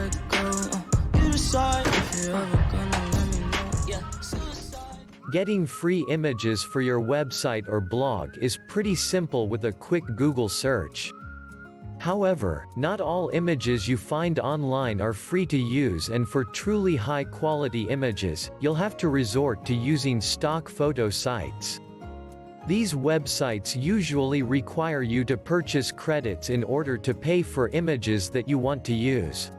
let go. You decide if you're ever gonna let me know. Yeah. Getting free images for your website or blog is pretty simple with a quick Google search. However, not all images you find online are free to use, and for truly high-quality images, you'll have to resort to using stock photo sites. These websites usually require you to purchase credits in order to pay for images that you want to use.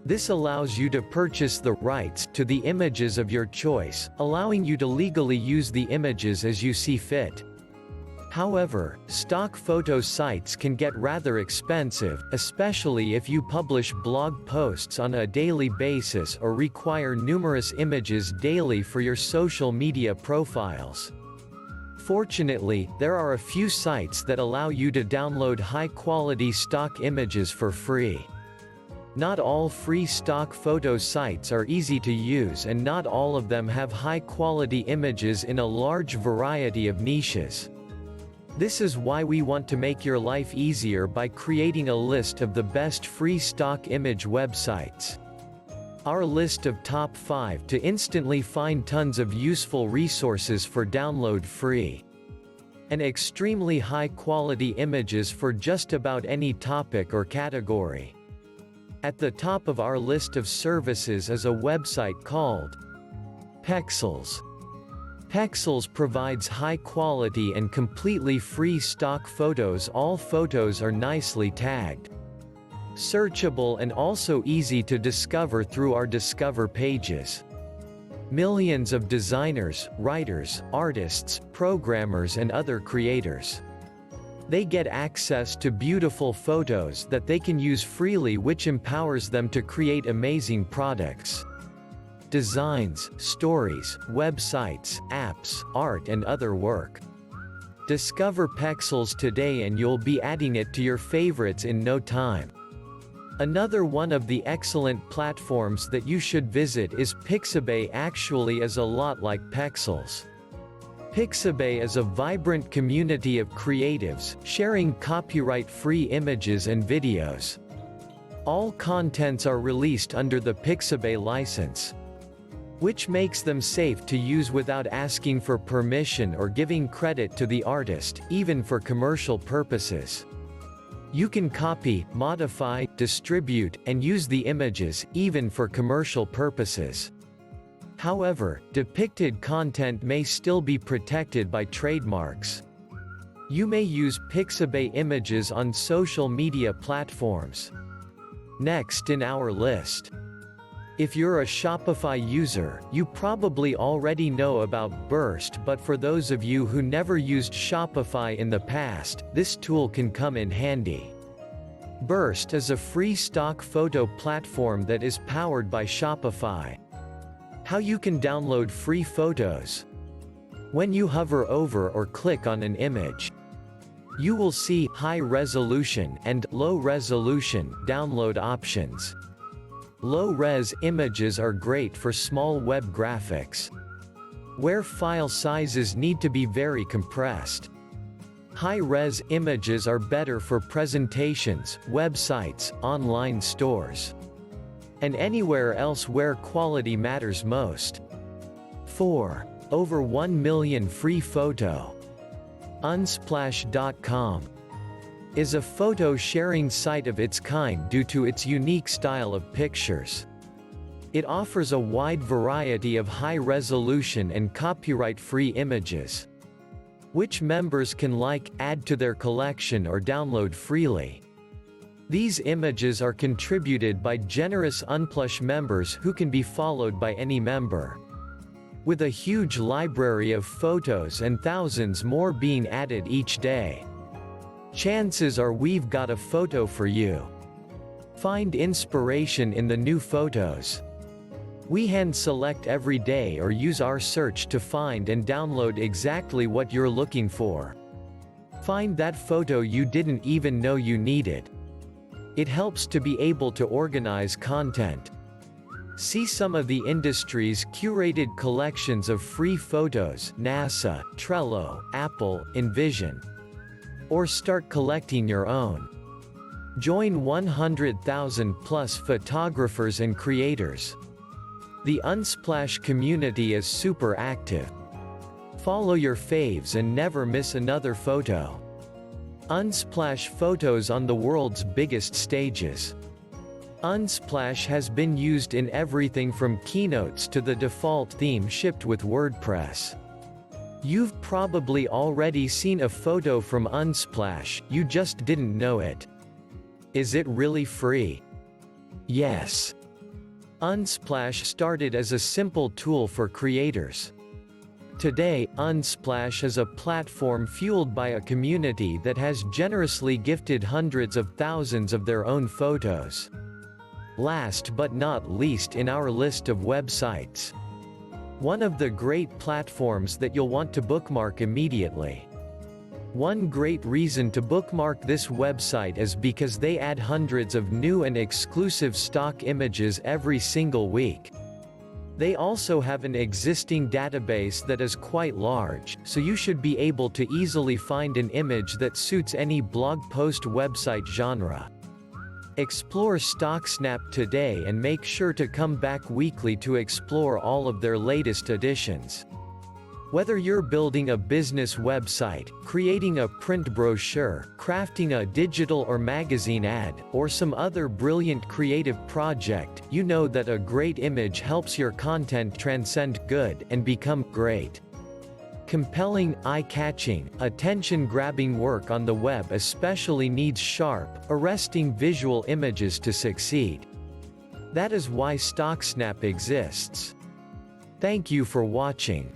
This allows you to purchase the rights to the images of your choice, allowing you to legally use the images as you see fit. However, stock photo sites can get rather expensive, especially if you publish blog posts on a daily basis or require numerous images daily for your social media profiles. Fortunately, there are a few sites that allow you to download high-quality stock images for free. Not all free stock photo sites are easy to use, and not all of them have high-quality images in a large variety of niches. This is why we want to make your life easier by creating a list of the best free stock image websites. Our list of top 5 to instantly find tons of useful resources for download free. And extremely high-quality images for just about any topic or category. At the top of our list of services is a website called Pexels. Pexels provides high-quality and completely free stock photos. All photos are nicely tagged, searchable, and also easy to discover through our Discover pages. Millions of designers, writers, artists, programmers, and other creators. They get access to beautiful photos that they can use freely, which empowers them to create amazing products, designs, stories, websites, apps, art, and other work. Discover Pexels today and you'll be adding it to your favorites in no time. Another one of the excellent platforms that you should visit is Pixabay. Actually is a lot like Pexels. Pixabay is a vibrant community of creatives, sharing copyright-free images and videos. All contents are released under the Pixabay license, which makes them safe to use without asking for permission or giving credit to the artist, even for commercial purposes. You can copy, modify, distribute, and use the images, even for commercial purposes. However, depicted content may still be protected by trademarks. You may use Pixabay images on social media platforms. Next in our list. If you're a Shopify user, you probably already know about Burst, but for those of you who never used Shopify in the past, this tool can come in handy. Burst is a free stock photo platform that is powered by Shopify. How you can download free photos. When you hover over or click on an image, you will see high resolution and low resolution download options. Low-res images are great for small web graphics, where file sizes need to be very compressed. High-res images are better for presentations, websites, online stores, and anywhere else where quality matters most. 4. Over 1 million free photo. Unsplash.com is a photo-sharing site of its kind due to its unique style of pictures. It offers a wide variety of high-resolution and copyright-free images, which members can like, add to their collection, or download freely. These images are contributed by generous Unsplash members who can be followed by any member. With a huge library of photos and thousands more being added each day, chances are we've got a photo for you. Find inspiration in the new photos. We hand select every day or use our search to find and download exactly what you're looking for. Find that photo you didn't even know you needed. It helps to be able to organize content. See some of the industry's curated collections of free photos: NASA, Trello, Apple, InVision. Or start collecting your own. Join 100,000 plus photographers and creators. The Unsplash community is super active. Follow your faves and never miss another photo. Unsplash photos on the world's biggest stages. Unsplash has been used in everything from keynotes to the default theme shipped with WordPress. You've probably already seen a photo from Unsplash, you just didn't know it. Is it really free? Yes. Unsplash started as a simple tool for creators. Today, Unsplash is a platform fueled by a community that has generously gifted hundreds of thousands of their own photos. Last but not least in our list of websites. One of the great platforms that you'll want to bookmark immediately. One great reason to bookmark this website is because they add hundreds of new and exclusive stock images every single week. They also have an existing database that is quite large, so you should be able to easily find an image that suits any blog post website genre. Explore StockSnap today and make sure to come back weekly to explore all of their latest additions. Whether you're building a business website, creating a print brochure, crafting a digital or magazine ad, or some other brilliant creative project, you know that a great image helps your content transcend good and become great. Compelling, eye-catching, attention-grabbing work on the web especially needs sharp, arresting visual images to succeed. That is why StockSnap exists. Thank you for watching.